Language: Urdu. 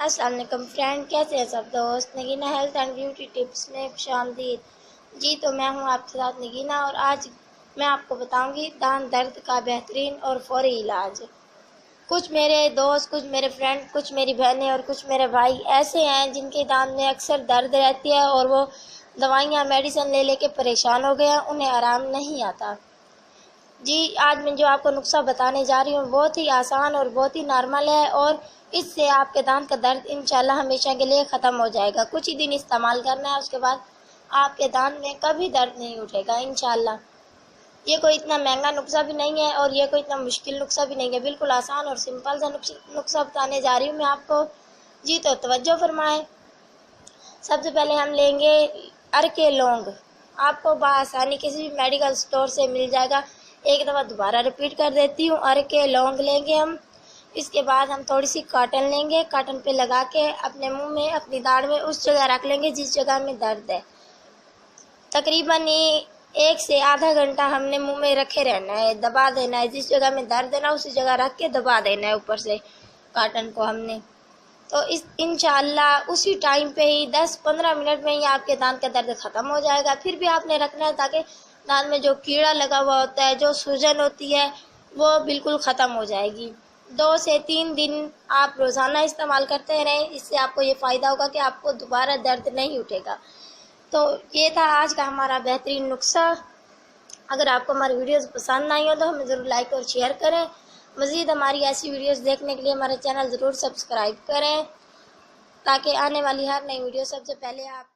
السلام علیکم فرینڈ، کیسے ہیں سب دوست؟ Nageena health and beauty tips میں خوش آمدید۔ جی تو میں ہوں آپ کے ساتھ نگینہ، اور آج میں آپ کو بتاؤں گی دانت درد کا بہترین اور فوری علاج۔ کچھ میرے دوست، کچھ میرے فرینڈ، کچھ میری بہنیں اور کچھ میرے بھائی ایسے ہیں جن کے دانت میں اکثر درد رہتی ہے اور وہ دوائیاں میڈیسن لے لے کے پریشان ہو گئے ہیں، انہیں آرام نہیں آتا۔ جی آج میں جو آپ کو نسخہ بتانے جا رہی ہوں بہت ہی آسان اور بہت ہی نارمل ہے، اور اس سے آپ کے دانت کا درد انشاءاللہ ہمیشہ کے لیے ختم ہو جائے گا۔ کچھ ہی دن استعمال کرنا ہے، اس کے بعد آپ کے دانت میں کبھی درد نہیں اٹھے گا انشاءاللہ۔ یہ کوئی اتنا مہنگا نسخہ بھی نہیں ہے اور یہ کوئی اتنا مشکل نسخہ بھی نہیں ہے، بالکل آسان اور سمپل سا نسخہ بتانے جا رہی ہوں میں آپ کو۔ جی تو توجہ فرمائیں۔ سب سے پہلے ہم لیں گے ارکے لونگ۔ آپ کو بآسانی کسی بھی میڈیکل سٹور سے مل جائے گا۔ ایک دفعہ دوبارہ ریپیٹ کر دیتی ہوں، ارکے لونگ لیں گے ہم۔ اس کے بعد ہم تھوڑی سی کاٹن لیں گے، کاٹن پہ لگا کے اپنے منہ میں، اپنی داڑھ میں اس جگہ رکھ لیں گے جس جگہ میں درد ہے۔ تقریباً 1 سے آدھا گھنٹہ ہم نے منہ میں رکھے رہنا ہے، دبا دینا ہے، جس جگہ میں درد ہے نا اسی جگہ رکھ کے دبا دینا ہے اوپر سے کاٹن کو ہم نے۔ تو انشاءاللہ اسی ٹائم پہ ہی 10-15 منٹ میں ہی آپ کے دانت کا درد ختم ہو جائے گا۔ پھر بھی آپ نے رکھنا ہے تاکہ دانت میں جو کیڑا لگا ہوا ہوتا ہے، جو سوجن ہوتی ہے، وہ بالکل ختم ہو جائے گی۔ 2 سے 3 دن آپ روزانہ استعمال کرتے رہیں، اس سے آپ کو یہ فائدہ ہوگا کہ آپ کو دوبارہ درد نہیں اٹھے گا۔ تو یہ تھا آج کا ہمارا بہترین نسخہ۔ اگر آپ کو ہماری ویڈیوز پسند آئی ہو تو ہمیں ضرور لائک اور شیئر کریں۔ مزید ہماری ایسی ویڈیوز دیکھنے کے لیے ہمارے چینل ضرور سبسکرائب کریں تاکہ آنے والی ہر نئی ویڈیو سب سے پہلے آپ